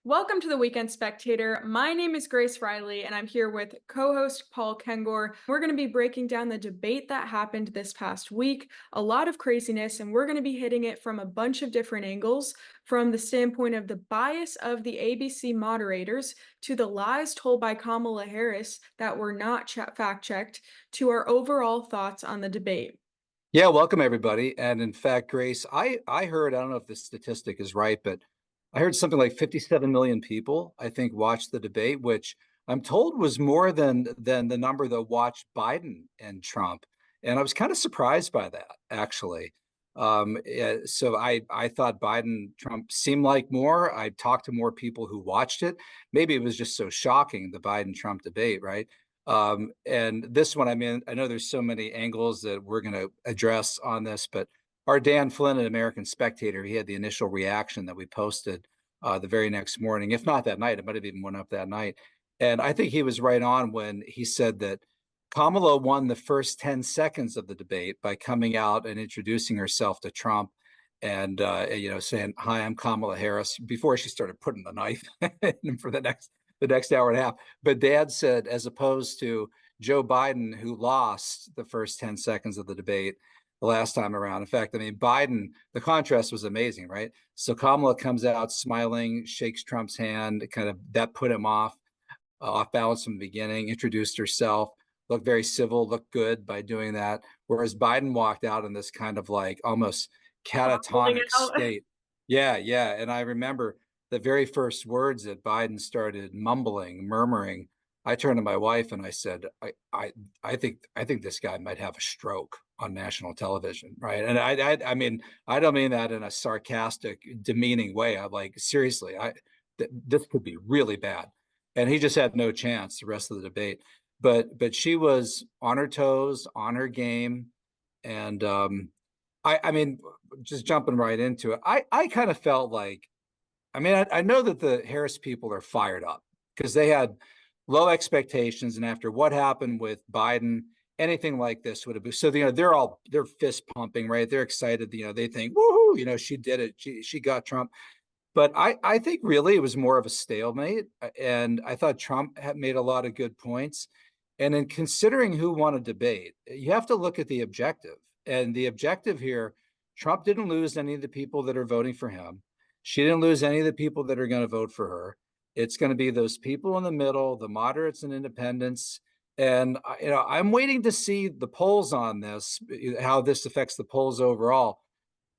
Welcome to the Weekend Spectator. My name is Grace Reilly, and I'm here with co-host Paul Kengor. We're going to be breaking down the debate that happened this past week. A lot of craziness, and we're going to be hitting it from a bunch of different angles, from the standpoint of the bias of the ABC moderators, to the lies told by Kamala Harris that were not fact-checked, to our overall thoughts on the debate. Yeah, welcome everybody. And in fact, Grace, I heard, I don't know if this statistic is right, but I heard something like 57 million people, I think, watched the debate, which I'm told was more than the number that watched Biden and Trump. And I was kind of surprised by that, actually. So I thought Biden Trump seemed like more. I talked to more people who watched it. Maybe it was just so shocking, the Biden Trump debate, right? And this one, I mean, I know there's so many angles that we're going to address on this, but our Dan Flynn at American Spectator, he had the initial reaction that we posted the very next morning, if not that night. It might have even went up that night. And I think he was right on when he said that Kamala won the first 10 seconds of the debate by coming out and introducing herself to Trump and saying, "Hi, I'm Kamala Harris," before she started putting the knife in for the next hour and a half. But Dad said, as opposed to Joe Biden, who lost the first 10 seconds of the debate the last time around. In fact, I mean, Biden, the contrast was amazing, right? So Kamala comes out smiling, shakes Trump's hand, kind of that put him off balance from the beginning, introduced herself, looked very civil, looked good by doing that. Whereas Biden walked out in this kind of like almost Holding catatonic out. state. Yeah, yeah. And I remember the very first words that Biden started mumbling, murmuring. I turned to my wife and I said, I think this guy might have a stroke on national television, right? And I mean, I don't mean that in a sarcastic, demeaning way. I'm like, seriously, this could be really bad. And he just had no chance the rest of the debate. But she was on her toes, on her game, and I mean, just jumping right into it, I kind of felt like, I mean, I know that the Harris people are fired up because they had low expectations, and after what happened with Biden, anything like this would have been so. They're fist pumping, right? They're excited. They think, woohoo! She did it. She got Trump. But I think really it was more of a stalemate, and I thought Trump had made a lot of good points. And in considering who won a debate, you have to look at the objective. And the objective here, Trump didn't lose any of the people that are voting for him. She didn't lose any of the people that are going to vote for her. It's going to be those people in the middle, the moderates and independents. And I'm waiting to see the polls on this, how this affects the polls overall.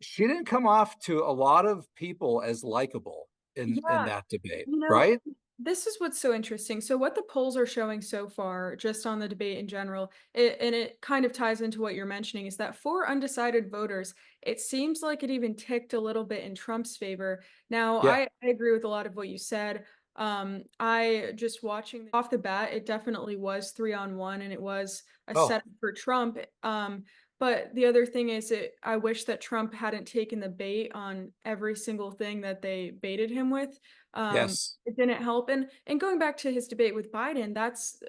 She didn't come off to a lot of people as likable in Yeah, that debate, you know, right? this is what's so interesting. So, what the polls are showing so far, just on the debate in general, and it kind of ties into what you're mentioning, is that for undecided voters, it seems like it even ticked a little bit in Trump's favor. Now, Yeah. I agree with a lot of what you said. I just watching off the bat, it definitely was 3-on-1, and it was a Oh, setup for Trump. But the other thing is, I wish that Trump hadn't taken the bait on every single thing that they baited him with. yes. It didn't help. And going back to his debate with Biden,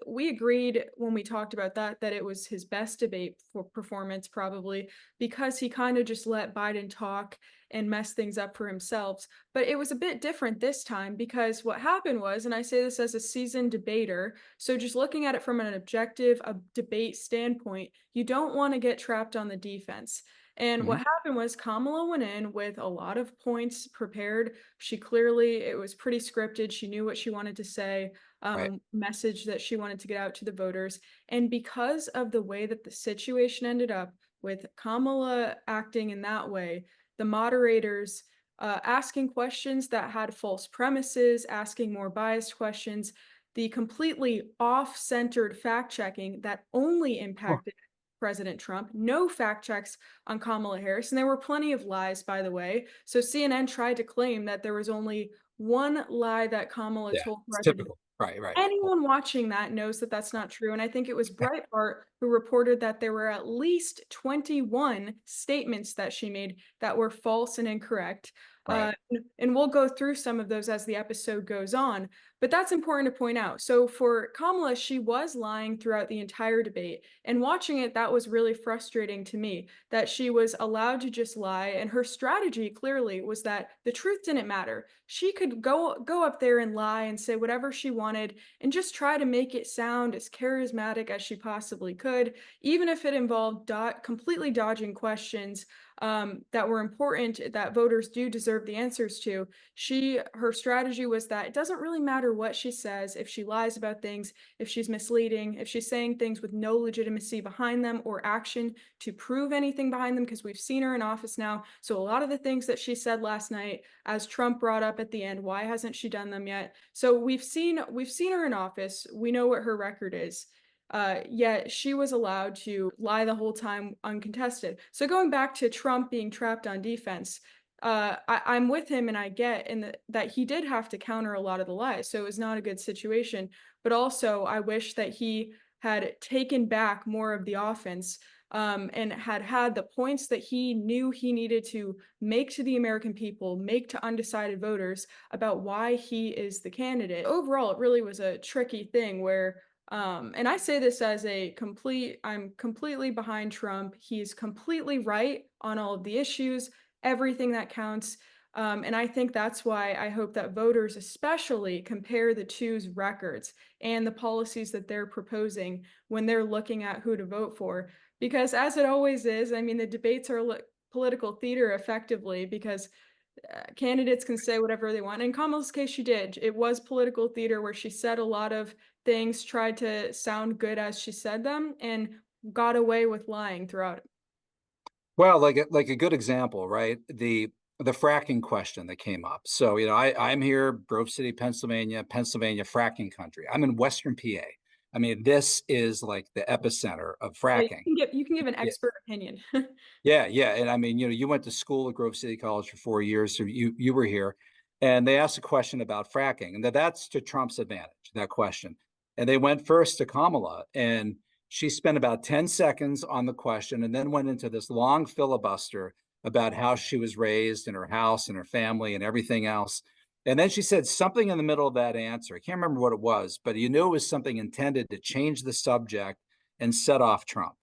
we agreed when we talked about that it was his best debate for performance, probably because he kind of just let Biden talk and mess things up for himself. But it was a bit different this time because what happened was, and I say this as a seasoned debater, so just looking at it from an objective, a debate standpoint, you don't want to get trapped on the defense. And what Mhm. happened was Kamala went in with a lot of points prepared. It was pretty scripted. She knew what she wanted to say, Right. message that she wanted to get out to the voters. And because of the way that the situation ended up with Kamala acting in that way, the moderators asking questions that had false premises, asking more biased questions, the completely off centered fact checking that only Oh, impacted President Trump, no fact checks on Kamala Harris. And there were plenty of lies, by the way. So CNN tried to claim that there was only one lie that Kamala yeah. told It's President. typical. Right, right. Anyone watching that knows that that's not true. And I think it was Breitbart who reported that there were at least 21 statements that she made that were false and incorrect. Right. And we'll go through some of those as the episode goes on. But that's important to point out. So for Kamala, she was lying throughout the entire debate. And watching it, that was really frustrating to me that she was allowed to just lie. And her strategy clearly was that the truth didn't matter. She could go up there and lie and say whatever she wanted and just try to make it sound as charismatic as she possibly could, even if it involved completely dodging questions that were important that voters do deserve the answers to. Her strategy was that it doesn't really matter what she says, if she lies about things, if she's misleading, if she's saying things with no legitimacy behind them or action to prove anything behind them, because we've seen her in office now. So a lot of the things that she said last night, as Trump brought up at the end, why hasn't she done them yet? So we've seen her in office. We know what her record is. Yet she was allowed to lie the whole time uncontested. So going back to Trump being trapped on defense, I'm with him and I get that he did have to counter a lot of the lies. So it was not a good situation. But also, I wish that he had taken back more of the offense and had the points that he knew he needed to make to the American people, make to undecided voters about why he is the candidate. Overall, it really was a tricky thing where and I say this as I'm completely behind Trump. He's completely right on all of the issues, everything that counts. And I think that's why I hope that voters especially compare the two's records and the policies that they're proposing when they're looking at who to vote for. Because as it always is, I mean, the debates are political theater effectively because candidates can say whatever they want. In Kamala's case, she did. It was political theater where she said a lot of things, tried to sound good as she said them, and got away with lying throughout. Well, like a good example, right? The fracking question that came up. So, I'm here, Grove City, Pennsylvania, fracking country. I'm in Western PA. I mean, this is like the epicenter of Yeah, fracking. you can give an Yeah, expert opinion. yeah, yeah. And I mean, you went to school at Grove City College for 4 years, so you were here, and they asked a question about fracking, and that's to Trump's advantage, that question. And they went first to Kamala, and she spent about 10 seconds on the question and then went into this long filibuster about how she was raised in her house and her family and everything else. And then she said something in the middle of that answer. I can't remember what it was, but you knew it was something intended to change the subject and set off Trump.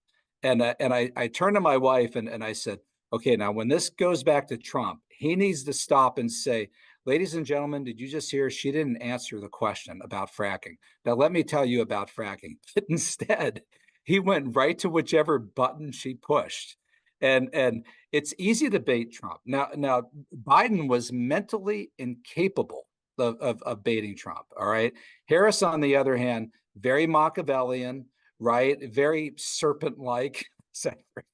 And I turned to my wife and I said, okay, now when this goes back to Trump, he needs to stop and say, ladies and gentlemen, did you just hear she didn't answer the question about fracking? Now, let me tell you about fracking. But instead, he went right to whichever button she pushed. And it's easy to bait Trump. Now Biden was mentally incapable of baiting Trump. All right. Harris, on the other hand, very Machiavellian, right? Very serpent-like.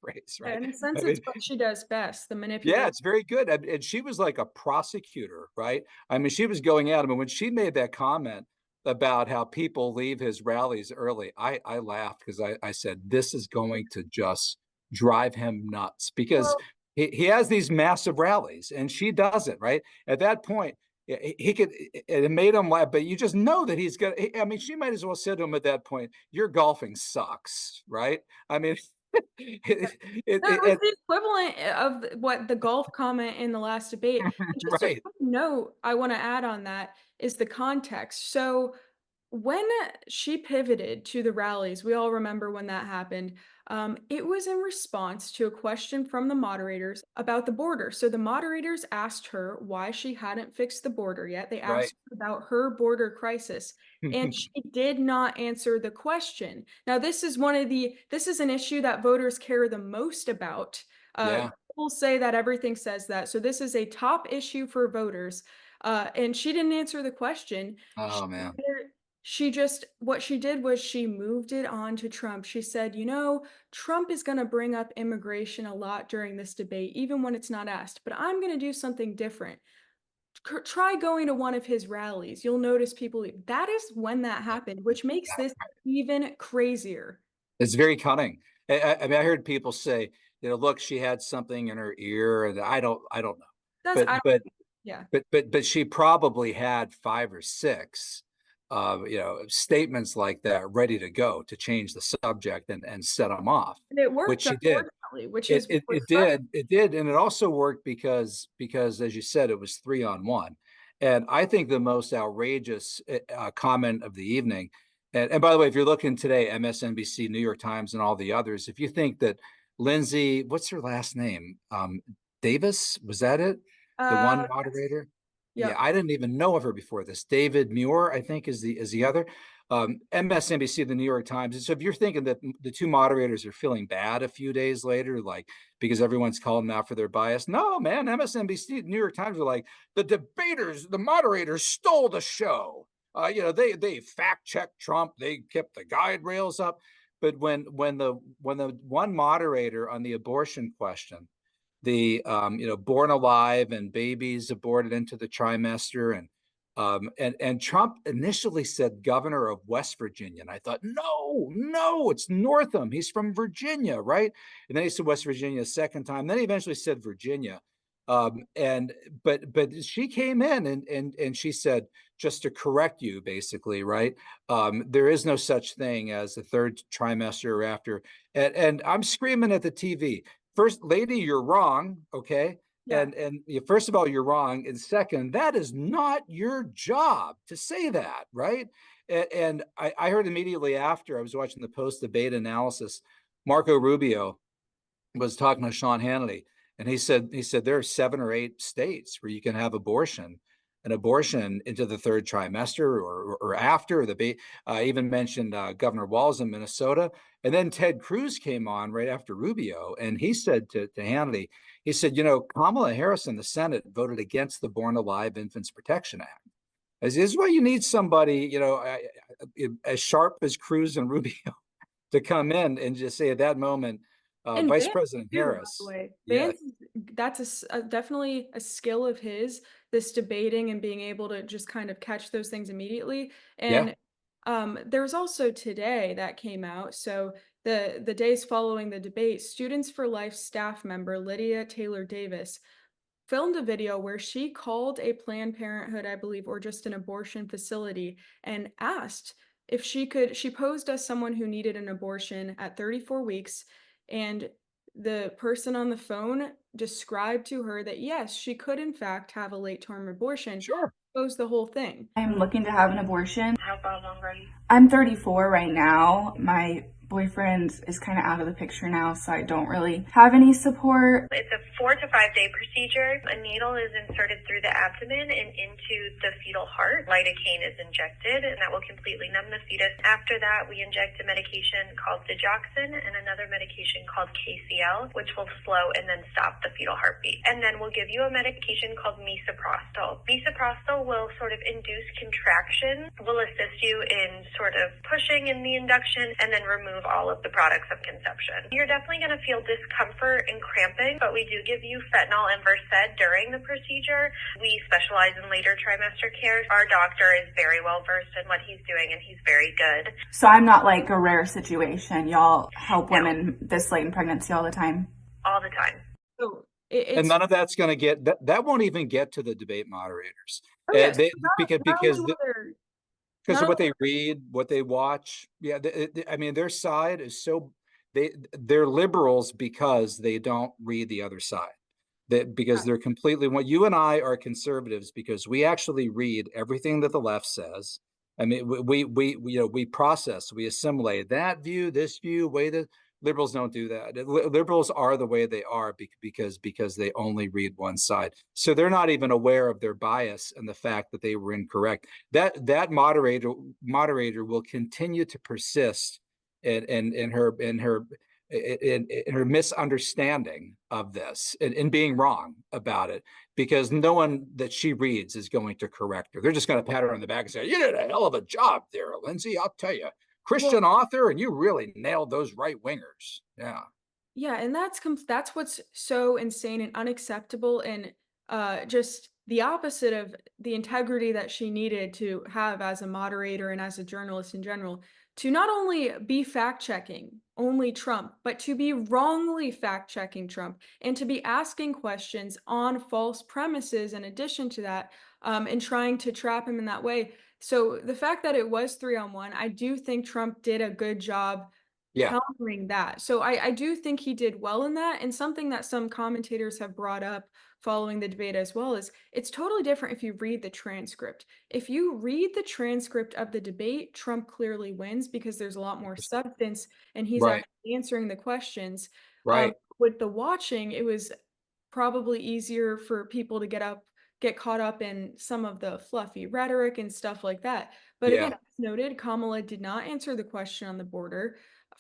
Phrase, right? In a sense, I it's mean, what she does best, the yeah, manipulation. it's very good. And she was like a prosecutor, right? I mean, she was going at him. And when she made that comment about how people leave his rallies early, I laughed because I said, this is going to just drive him nuts because Well, he has these massive rallies and she doesn't, right? At that point, he could, it made him laugh, but you just know that he's going to, I mean, she might as well say to him at that point, your golfing sucks, right? I mean, that was it, the equivalent of what the golf comment in the last debate. And just a right. quick note I want to add on that is the context. So when she pivoted to the rallies, we all remember when that happened. It was in response to a question from the moderators about the border. So the moderators asked her why she hadn't fixed the border yet. They Right. asked her about her border crisis, and she did not answer the question. Now, this is an issue that voters care the most about. Yeah. People say that everything says that. So this is a top issue for voters. And she didn't answer the question. Oh man. What she did was she moved it on to Trump. She said, Trump is going to bring up immigration a lot during this debate, even when it's not asked, but I'm going to do something different. Try going to one of his rallies. You'll notice people leave. That is when that happened, which makes this even crazier. It's very cunning. I mean, I heard people say, look, she had something in her ear, and I don't know, That's, I but don't, but yeah. but she probably had five or six, statements like that ready to go to change the subject and set them off, And it which worked, she did. finale, which It is it it refreshing. did, it did, and it also worked because as you said, it was 3-on-1. And I think the most outrageous comment of the evening, and by the way, if you're looking today, MSNBC, New York Times, and all the others, if you think that Lindsay, what's her last name? Davis, was that it? The one Yes. moderator? Yeah, Yep. I didn't even know of her before this. David Muir, I think, is the other. MSNBC, the New York Times. So if you're thinking that the two moderators are feeling bad a few days later, like because everyone's calling them out for their bias, no, man. MSNBC, New York Times are like the debaters, the moderators stole the show. They fact checked Trump. They kept the guide rails up. But when the one moderator on the abortion question, the born alive and babies aborted into the trimester, and Trump initially said governor of West Virginia, and I thought, no, it's Northam, he's from Virginia, right? And then he said West Virginia a second time, then he eventually said Virginia. And but she came in and she said, just to correct you, basically, right? There is no such thing as the third trimester or after. And I'm screaming at the TV, first lady, you're wrong, okay? Yeah. And first of all, you're wrong, and second, that is not your job to say that, right? And I heard immediately after I was watching the post debate analysis, Marco Rubio was talking to Sean Hannity, and he said there are 7 or 8 states where you can have an abortion into the third trimester or after the baby. Even mentioned Governor Walz in Minnesota, and then Ted Cruz came on right after Rubio, and he said to Hannity, he said, Kamala Harris in the Senate voted against the Born Alive Infants Protection Act. This is why you need somebody, as sharp as Cruz and Rubio to come in and just say at that moment, And Vice Vance President too, by the Harris. way. Yeah, Vance that's definitely a skill of his, this debating and being able to just kind of catch those things immediately. yeah, And there was also today that came out. So the days following the debate, Students for Life staff member Lydia Taylor Davis filmed a video where she called a Planned Parenthood, I believe, or just an abortion facility and asked if she posed as someone who needed an abortion at 34 weeks. And the person on the phone described to her that yes, she could in fact have a late term abortion, sure. posed the whole thing. I'm looking to have an abortion. How far along are you? I'm 34 right now. My boyfriend is kind of out of the picture now, so I don't really have any support. It's a 4 to 5 day procedure. A needle is inserted through the abdomen and into the fetal heart. Lidocaine is injected, and that will completely numb the fetus. After that, we inject a medication called digoxin and another medication called KCL, which will slow and then stop the fetal heartbeat. And then we'll give you a medication called misoprostol. Misoprostol will sort of induce contraction, will assist you in sort of pushing in the induction, and then remove all of the products of conception. You're definitely going to feel discomfort and cramping, but we do give you fentanyl and Versed during the procedure. We specialize in later trimester care. Our doctor is very well versed in what he's doing, and he's very good. So I'm not like a rare situation. Y'all help No. women this late in pregnancy all the time. All the time. So And it's none of that's going to get that won't even get to the debate moderators. oh yes, They because not only because will there because not of what only they read, what they watch. Yeah, I mean, their side is they're liberals because they don't read the other side. Because they're completely what you and I are conservatives because we actually read everything that the left says. I mean, we process, we assimilate that view, this view, way that liberals don't do that. Liberals are the way they are because they only read one side. So they're not even aware of their bias and the fact that they were incorrect. That moderator will continue to persist in her misunderstanding of this and being wrong about it because no one that she reads is going to correct her. They're just going to pat her on the back and say, "You did a hell of a job there, Lindsay. I'll tell you, well, Christian author, and you really nailed those right wingers." Yeah, yeah, and that's what's so insane and unacceptable and just the opposite of the integrity that she needed to have as a moderator and as a journalist in general, to not only be fact checking only Trump, but to be wrongly fact checking Trump and to be asking questions on false premises in addition to that, and trying to trap him in that way. So the fact that it was 3-on-1, I do think Trump did a good job Yeah, countering that. So I do think he did well in that. And something that some commentators have brought up following the debate as well is it's totally different if you read the transcript. If you read the transcript of the debate, Trump clearly wins because there's a lot more substance and he's right, actually answering the questions. right. With the watching, it was probably easier for people to get caught up in some of the fluffy rhetoric and stuff like that. But again, Yeah. as noted, Kamala did not answer the question on the border.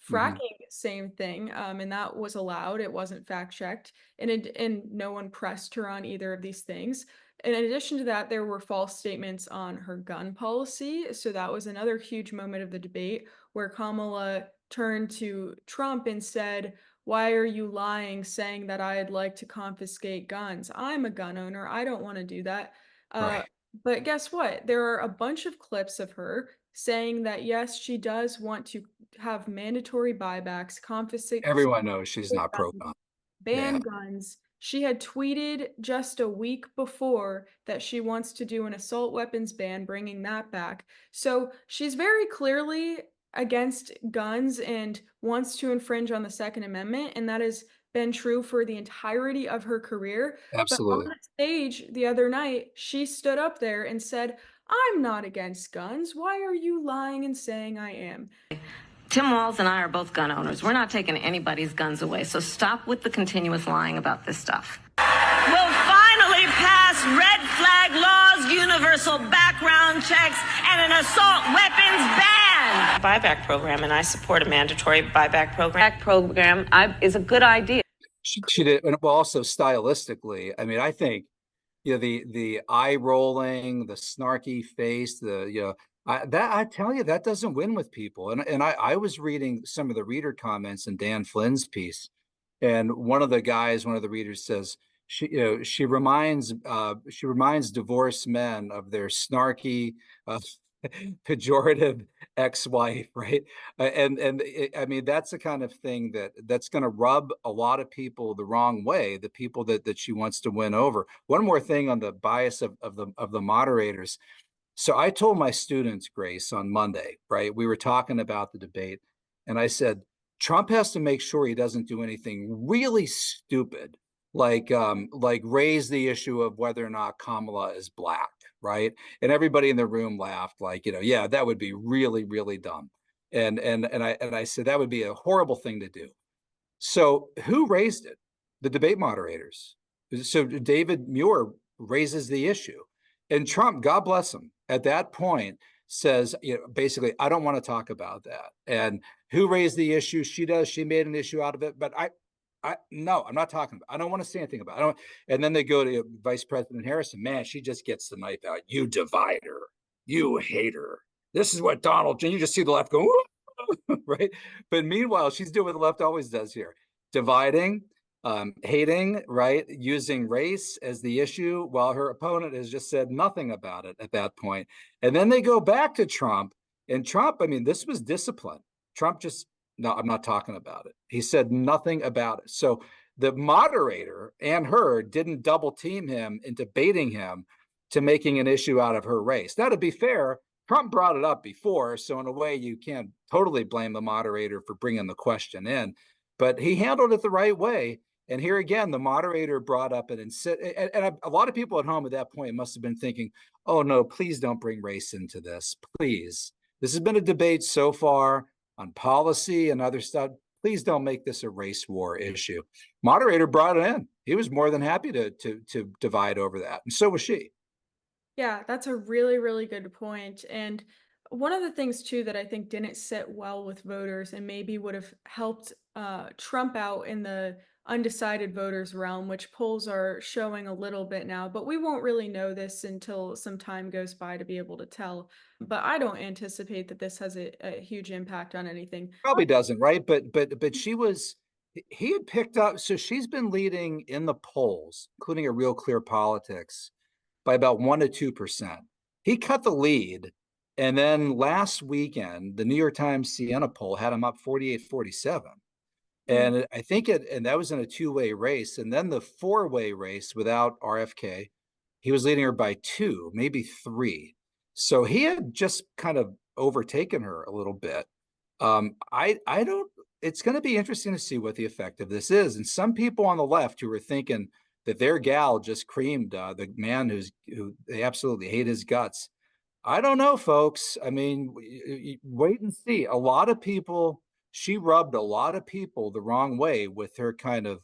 Hmm. Fracking, same thing, and that was allowed. It wasn't fact checked, and no one pressed her on either of these things. And in addition to that, there were false statements on her gun policy. So that was another huge moment of the debate where Kamala turned to Trump and said, "Why are you lying, saying that I'd like to confiscate guns? I'm a gun owner. I don't want to do that." Uh, Right. but guess what? There are a bunch of clips of her saying that yes, she does want to have mandatory buybacks, confiscate Everyone knows she's not guns, pro-gun. Yeah, ban guns. She had tweeted just a week before that she wants to do an assault weapons ban, bringing that back. So she's very clearly against guns and wants to infringe on the Second Amendment. And that has been true for the entirety of her career. But on absolutely. the stage the other night, she stood up there and said, "I'm not against guns. Why are you lying and saying I am?" Tim Walz and I are both gun owners. We're not taking anybody's guns away, so stop with the continuous lying about this stuff. We'll finally pass red flag laws, universal background checks, and an assault weapons ban. Buyback program, and I support a mandatory buyback program. Is a good idea. She did, and well, also stylistically, I mean, I think, the eye rolling, the snarky face, I tell you, that doesn't win with people. And I was reading some of the reader comments in Dan Flynn's piece, and one of the readers says she reminds divorced men of their snarky, uh, pejorative ex-wife, right? I mean, that's the kind of thing that's going to rub a lot of people the wrong way, the people that she wants to win over. One more thing on the bias of the moderators. So I told my students, Grace, on Monday, right? We were talking about the debate, and I said, Trump has to make sure he doesn't do anything really stupid, like raise the issue of whether or not Kamala is black, right? And everybody in the room laughed, like, yeah, that would be really, really dumb. And I said that would be a horrible thing to do. So who raised it? The debate moderators. So David Muir raises the issue. And Trump, God bless him, at that point says, basically, I don't want to talk about that. And who raised the issue? She does. She made an issue out of it. But no, I'm not talking about it. I don't want to say anything about it. And then they go to Vice President Harris, and man, she just gets the knife out. You divider. You hater. This is what Donald, and you just see the left go, right? But meanwhile, she's doing what the left always does here, dividing, hating, right? Using race as the issue, while her opponent has just said nothing about it at that point. And then they go back to Trump, and Trump, I mean, this was discipline. Trump just, no, I'm not talking about it. He said nothing about it. So the moderator and her didn't double team him into baiting him to making an issue out of her race. Now, to be fair, Trump brought it up before, so in a way you can't totally blame the moderator for bringing the question in, but he handled it the right way. And here again, the moderator brought up and a lot of people at home at that point must have been thinking, oh no, please don't bring race into this, please. This has been a debate so far on policy and other stuff. Please don't make this a race war issue. Moderator brought it in. He was more than happy to divide over that, and so was she. Yeah, that's a really, really good point. And one of the things too that I think didn't sit well with voters and maybe would have helped Trump out in the undecided voters realm, which polls are showing a little bit now, but we won't really know this until some time goes by to be able to tell. But I don't anticipate that this has a huge impact on anything. Probably doesn't, right? But he had picked up, so she's been leading in the polls, including a Real Clear Politics, by about 1 to 2%. He cut the lead. And then last weekend, the New York Times Siena poll had him up 48-47. And I think and that was in a two-way race. And then the four-way race without RFK, he was leading her by 2, maybe 3. So he had just kind of overtaken her a little bit. I don't, it's going to be interesting to see what the effect of this is. And some people on the left who are thinking that their gal just creamed the man who they absolutely hate his guts. I don't know, folks. I mean, wait and see. A lot of people, she rubbed a lot of people the wrong way with her kind of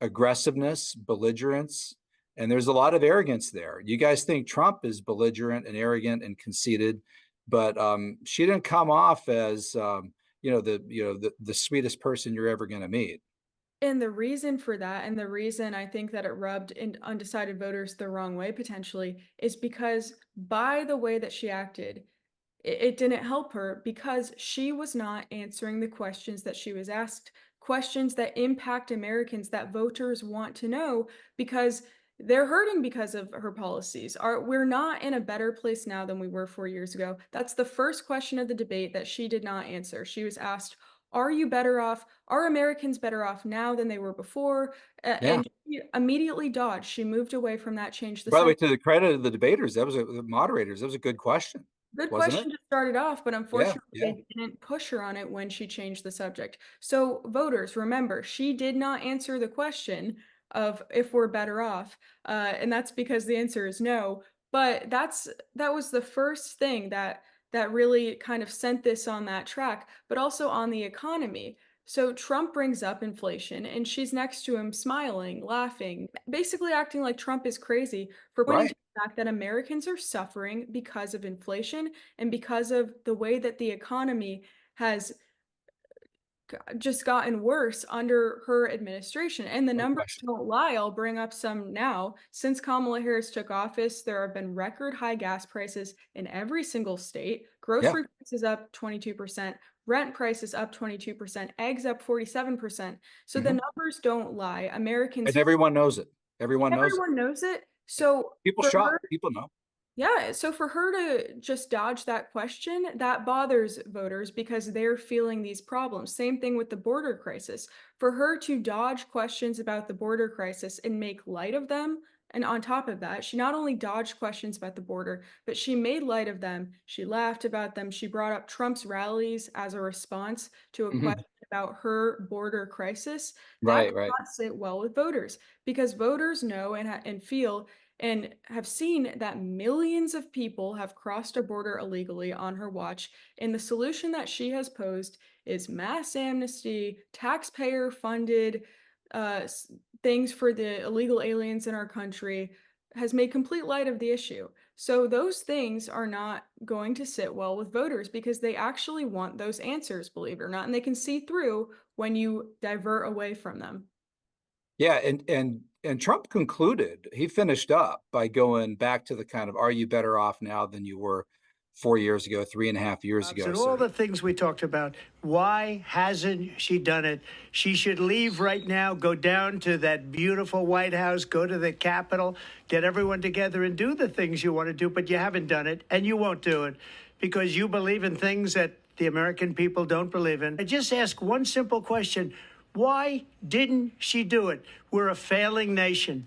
aggressiveness, belligerence, and there's a lot of arrogance there. You guys think Trump is belligerent and arrogant and conceited, but she didn't come off as the sweetest person you're ever going to meet. And the reason for that, and the reason I think that it rubbed undecided voters the wrong way potentially, is because by the way that she acted, it didn't help her because she was not answering the questions that she was asked, questions that impact Americans that voters want to know because they're hurting because of her policies. We're not in a better place now than we were 4 years ago. That's the first question of the debate that she did not answer. She was asked, are you better off? Are Americans better off now than they were before? Yeah. And she immediately dodged. She moved away from that, changed the By the way, subject. to the credit of the debaters, the moderators, that was a good question. Good Wasn't question it? to start it off, but unfortunately, Yeah. they didn't push her on it when she changed the subject. So, voters, remember, she did not answer the question of if we're better off, and that's because the answer is no. But that was the first thing that really kind of sent this on that track, but also on the economy. So Trump brings up inflation, and she's next to him, smiling, laughing, basically acting like Trump is crazy for pointing Right. to the fact that Americans are suffering because of inflation and because of the way that the economy has just gotten worse under her administration. And the No numbers question. don't lie. I'll bring up some now. Since Kamala Harris took office, there have been record high gas prices in every single state. Yeah. Grocery prices up 22%, rent prices up 22%, eggs up 47%. So the numbers don't lie. And everyone knows it. Everyone knows it. Everyone knows it. So People for shop. her, People know. yeah, so for her to just dodge that question, that bothers voters because they're feeling these problems. Same thing with the border crisis. For her to dodge questions about the border crisis and make light of them, and on top of that, she not only dodged questions about the border, but she made light of them. She laughed about them. She brought up Trump's rallies as a response to a question about her border crisis. That Right. did Right. not sit well with voters because voters know and feel and have seen that millions of people have crossed a border illegally on her watch. And the solution that she has posed is mass amnesty, taxpayer funded things for the illegal aliens in our country, has made complete light of the issue. So those things are not going to sit well with voters because they actually want those answers, believe it or not, and they can see through when you divert away from them. Yeah, and Trump concluded, he finished up by going back to the kind of, are you better off now than you were 4 years ago, 3.5 years ago? And So all the things we talked about. Why hasn't she done it? She should leave right now, go down to that beautiful White House, go to the Capitol, get everyone together and do the things you want to do, but you haven't done it and you won't do it because you believe in things that the American people don't believe in. I just ask one simple question. Why didn't she do it? We're a failing nation.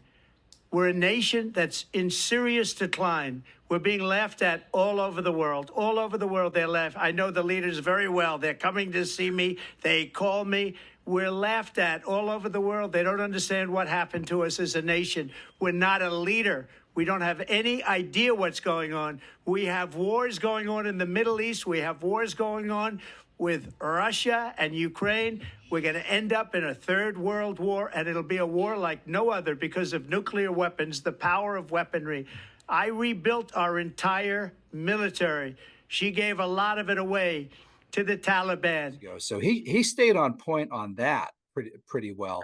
We're a nation that's in serious decline. We're being laughed at all over the world. All over the world, they're laughed. I know the leaders very well. They're coming to see me. They call me. We're laughed at all over the world. They don't understand what happened to us as a nation. We're not a leader. We don't have any idea what's going on. We have wars going on in the Middle East. We have wars going on with Russia and Ukraine. We're going to end up in a third world war, and it'll be a war like no other because of nuclear weapons, the power of weaponry. I rebuilt our entire military. She gave a lot of it away to the Taliban. So he stayed on point on that pretty well.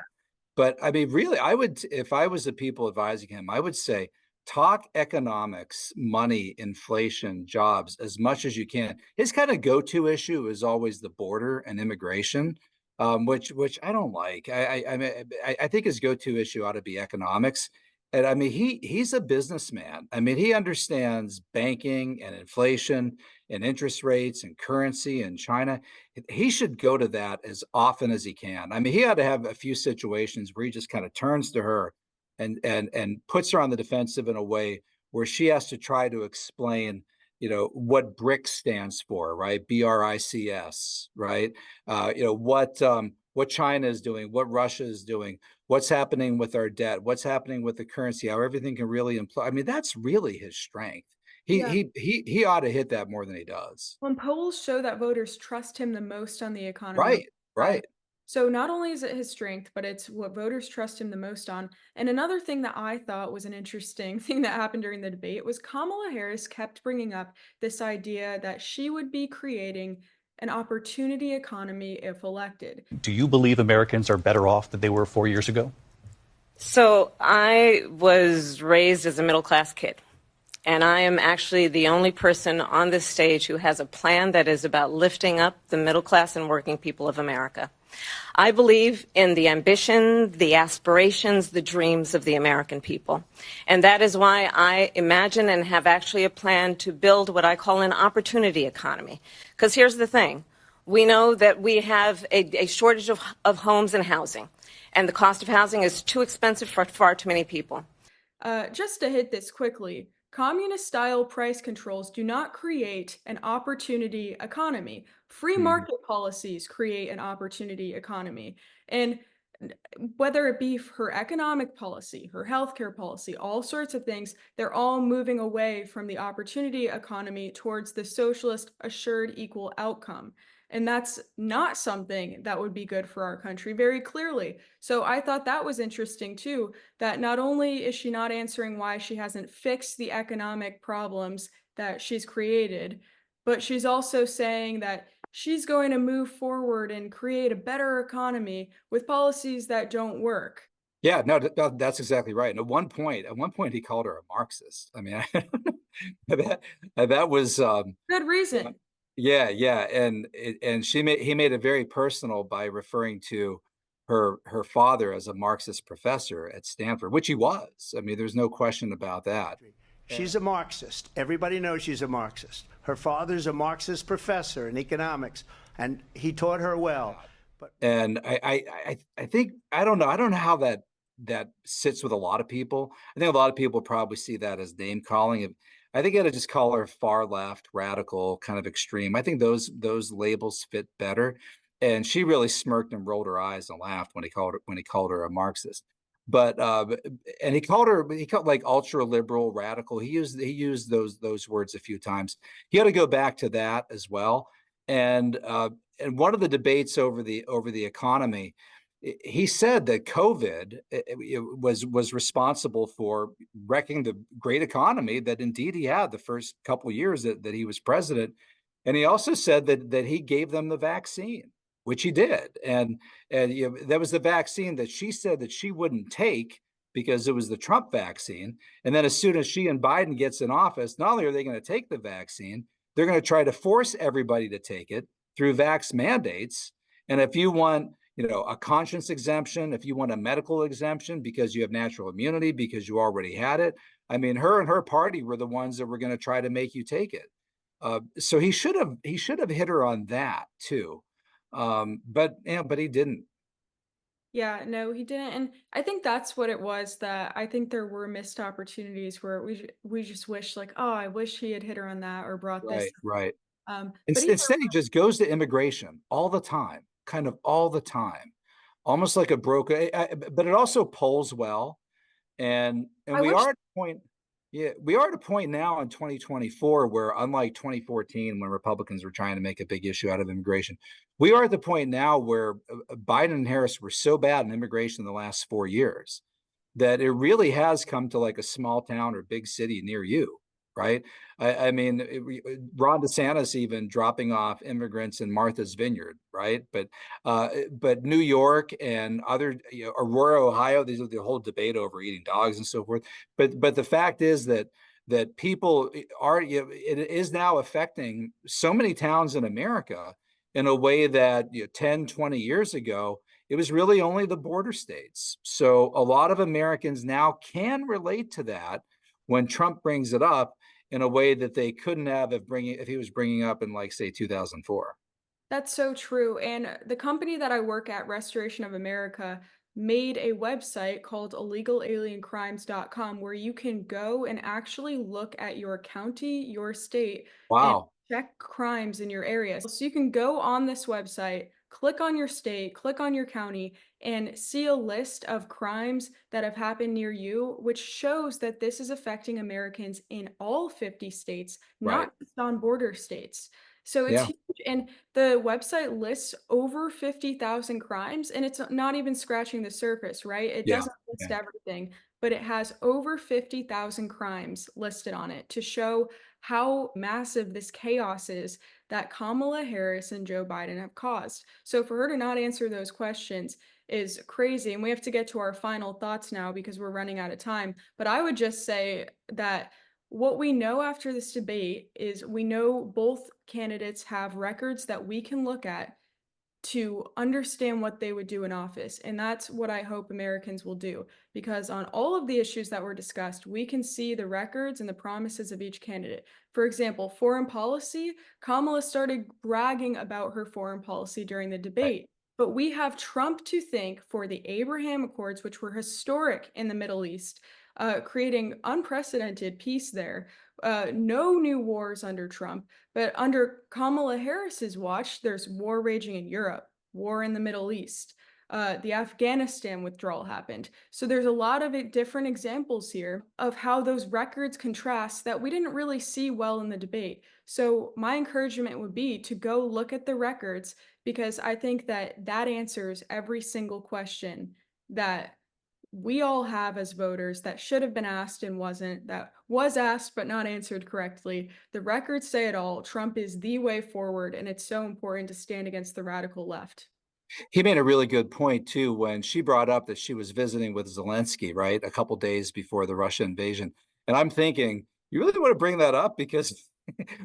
But I mean, really, I would, if I was the people advising him, I would say, talk economics, money, inflation, jobs as much as you can. His kind of go-to issue is always the border and immigration, which I don't like. I think his go-to issue ought to be economics. And I mean, he's a businessman. I mean, he understands banking and inflation and interest rates and currency and China. He should go to that as often as he can. I mean, he ought to have a few situations where he just kind of turns to her and puts her on the defensive in a way where she has to try to explain what BRICS stands for, right? BRICS, right? What China is doing, what Russia is doing, what's happening with our debt, what's happening with the currency, how everything can really imply. I mean, that's really his strength. Yeah. He ought to hit that more than he does. When polls show that voters trust him the most on the economy Right, right. so not only is it his strength, but it's what voters trust him the most on. And another thing that I thought was an interesting thing that happened during the debate was Kamala Harris kept bringing up this idea that she would be creating an opportunity economy if elected. Do you believe Americans are better off than they were 4 years ago? So I was raised as a middle class kid. And I am actually the only person on this stage who has a plan that is about lifting up the middle class and working people of America. I believe in the ambition, the aspirations, the dreams of the American people. And that is why I imagine and have actually a plan to build what I call an opportunity economy. Because here's the thing. We know that we have a shortage of homes and housing. And the cost of housing is too expensive for far too many people. Just to hit this quickly, communist-style price controls do not create an opportunity economy. Free market policies create an opportunity economy. And whether it be her economic policy, her healthcare policy, all sorts of things, they're all moving away from the opportunity economy towards the socialist assured equal outcome. And that's not something that would be good for our country, very clearly. So I thought that was interesting too, that not only is she not answering why she hasn't fixed the economic problems that she's created, but she's also saying that she's going to move forward and create a better economy with policies that don't work. Yeah, no, that's exactly right. And at one point, he called her a Marxist. I mean, that was Good reason. yeah, yeah, and he made it very personal by referring to her father as a Marxist professor at Stanford, which he was. I mean, there's no question about that. She's a Marxist. Everybody knows she's a Marxist. Her father's a Marxist professor in economics, and he taught her well. And I think I don't know how that sits with a lot of people. I think a lot of people probably see that as name calling. I think I gotta just call her far left, radical, kind of extreme. I think those labels fit better. And she really smirked and rolled her eyes and laughed when he called her a Marxist. But and he called like ultra liberal, radical. He used those words a few times. He had to go back to that as well. And one of the debates over the economy, he said that COVID was responsible for wrecking the great economy that indeed he had the first couple of years that he was president. And he also said that he gave them the vaccine, which he did. And that was the vaccine that she said that she wouldn't take because it was the Trump vaccine. And then as soon as she and Biden gets in office, not only are they going to take the vaccine, they're going to try to force everybody to take it through vax mandates. And if you want, a conscience exemption, if you want a medical exemption because you have natural immunity, because you already had it, I mean, her and her party were the ones that were going to try to make you take it. So he should have hit her on that too. But he didn't. Yeah, no, he didn't. And I think that's what it was, that I think there were missed opportunities where we just wish, like, oh, I wish he had hit her on that or brought this Right, right. but Instead, he just goes to immigration all the time, kind of all the time, almost like a broker. But it also polls well, and I we wish are at a point. Yeah, we are at a point now in 2024 where, unlike 2014, when Republicans were trying to make a big issue out of immigration, we are at the point now where Biden and Harris were so bad in immigration in the last 4 years that it really has come to like a small town or big city near you, right? I mean, Ron DeSantis even dropping off immigrants in Martha's Vineyard, right? But New York and other, Aurora, Ohio, these are the whole debate over eating dogs and so forth. But the fact is that people are, it is now affecting so many towns in America in a way that 10, 20 years ago, it was really only the border states. So a lot of Americans now can relate to that when Trump brings it up in a way that they couldn't have if he was bringing up in, like, say, 2004. That's so true. And the company that I work at, Restoration of America, made a website called illegalaliencrimes.com where you can go and actually look at your county, your state, and Wow. check crimes in your area. So you can go on this website, click on your state, click on your county, and see a list of crimes that have happened near you, which shows that this is affecting Americans in all 50 states, Right. not just on border states. So it's Yeah. huge. And the website lists over 50,000 crimes, and it's not even scratching the surface, right? It Yeah. doesn't list Yeah. everything, but it has over 50,000 crimes listed on it to show how massive this chaos is that Kamala Harris and Joe Biden have caused. So for her to not answer those questions is crazy. And we have to get to our final thoughts now because we're running out of time. But I would just say that what we know after this debate is we know both candidates have records that we can look at to understand what they would do in office. And that's what I hope Americans will do. Because on all of the issues that were discussed, we can see the records and the promises of each candidate. For example, foreign policy, Kamala started bragging about her foreign policy during the debate. But we have Trump to thank for the Abraham Accords, which were historic in the Middle East, creating unprecedented peace there. No new wars under Trump, but under Kamala Harris's watch, there's war raging in Europe, war in the Middle East. The Afghanistan withdrawal happened. So there's a lot of different examples here of how those records contrast that we didn't really see well in the debate. So my encouragement would be to go look at the records because I think that that answers every single question that we all have as voters that should have been asked and wasn't, that was asked but not answered correctly. The records say it all. Trump is the way forward, and it's so important to stand against the radical left. He made a really good point too when she brought up that she was visiting with Zelensky, right, a couple days before the Russia invasion. And I'm thinking, you really want to bring that up because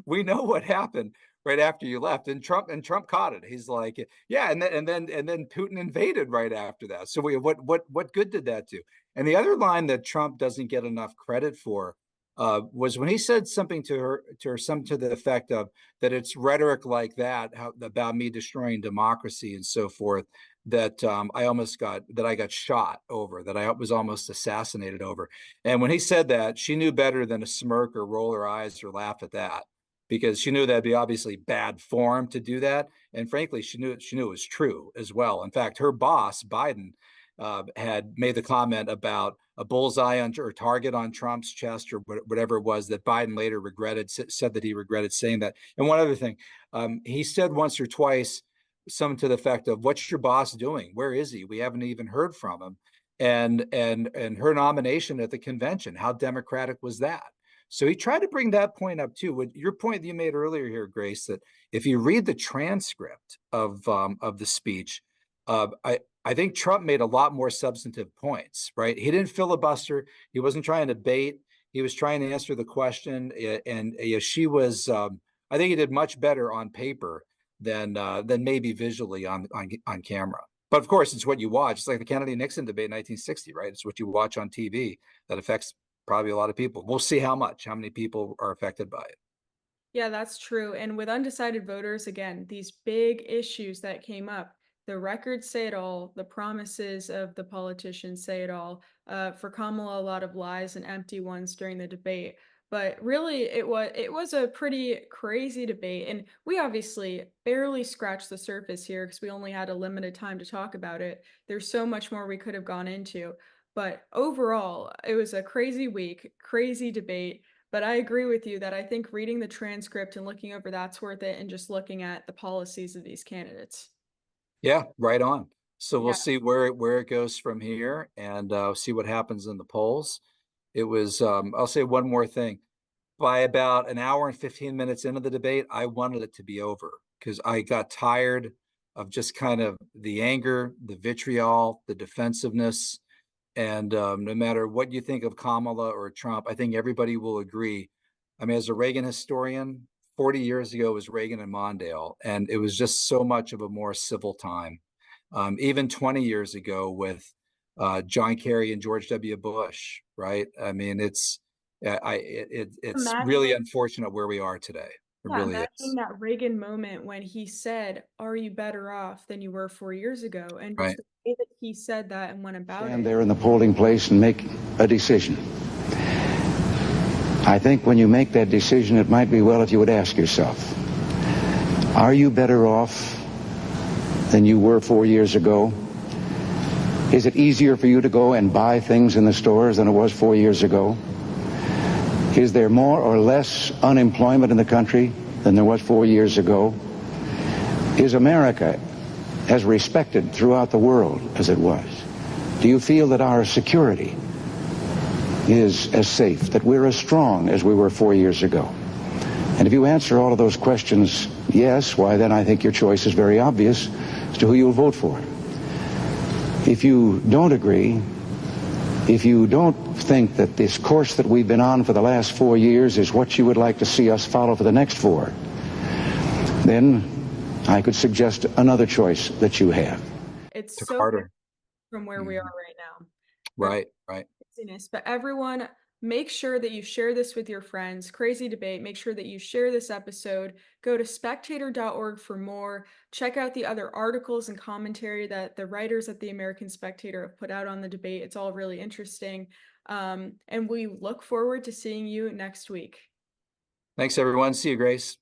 we know what happened right after you left, and Trump caught it. He's like, yeah, and then Putin invaded right after that. So what good did that do? And the other line that Trump doesn't get enough credit for was when he said something to her, some to the effect of that it's rhetoric like that about me destroying democracy and so forth that I got shot over, that I was almost assassinated over. And when he said that, she knew better than to smirk or roll her eyes or laugh at that, because she knew that'd be obviously bad form to do that. And frankly, she knew it was true as well. In fact, her boss, Biden, had made the comment about a bullseye on or target on Trump's chest or whatever it was that Biden later said that he regretted saying that. And one other thing, he said once or twice something to the effect of, "What's your boss doing? Where is he? We haven't even heard from him." And her nomination at the convention, how democratic was that? So he tried to bring that point up too. With your point that you made earlier here, Grace, that if you read the transcript of the speech, I think Trump made a lot more substantive points, right? He didn't filibuster. He wasn't trying to bait. He was trying to answer the question. And she was, I think he did much better on paper than maybe visually on camera. But of course, it's what you watch. It's like the Kennedy-Nixon debate in 1960, right? It's what you watch on TV that affects probably a lot of people. We'll see how many people are affected by it. Yeah, that's true. And with undecided voters, again, these big issues that came up, the records say it all. The promises of the politicians say it all. For Kamala, a lot of lies and empty ones during the debate. But really, it was a pretty crazy debate, and we obviously barely scratched the surface here because we only had a limited time to talk about it. There's so much more we could have gone into. But overall, it was a crazy week, crazy debate. But I agree with you that I think reading the transcript and looking over that's worth it, and just looking at the policies of these candidates. Yeah, right on. So we'll Yeah. see where it goes from here, and see what happens in the polls. It was, I'll say one more thing. By about an hour and 15 minutes into the debate, I wanted it to be over because I got tired of just kind of the anger, the vitriol, the defensiveness. And no matter what you think of Kamala or Trump, I think everybody will agree. I mean, as a Reagan historian, 40 years ago was Reagan and Mondale, and it was just so much of a more civil time. Even 20 years ago with John Kerry and George W. Bush, right? I mean, it's really unfortunate where we are today. It Yeah, really imagining is. that Reagan moment when he said, "Are you better off than you were 4 years ago?" And just Right. the way that he said that and went about Stand it. there in the polling place and make a decision. I think when you make that decision, it might be well if you would ask yourself, are you better off than you were 4 years ago? Is it easier for you to go and buy things in the stores than it was 4 years ago? Is there more or less unemployment in the country than there was 4 years ago? Is America as respected throughout the world as it was? Do you feel that our security is as safe, that we're as strong as we were 4 years ago? And if you answer all of those questions yes, why then I think your choice is very obvious as to who you'll vote for. If you don't agree, if you don't think that this course that we've been on for the last 4 years is what you would like to see us follow for the next 4, then I could suggest another choice that you have. It's Took so harder. from where we are right now. Right, right. Craziness. But everyone, make sure that you share this with your friends. Crazy debate. Make sure that you share this episode. Go to spectator.org for more. Check out the other articles and commentary that the writers at the American Spectator have put out on the debate. It's all really interesting. And we look forward to seeing you next week. Thanks, everyone. See you, Grace.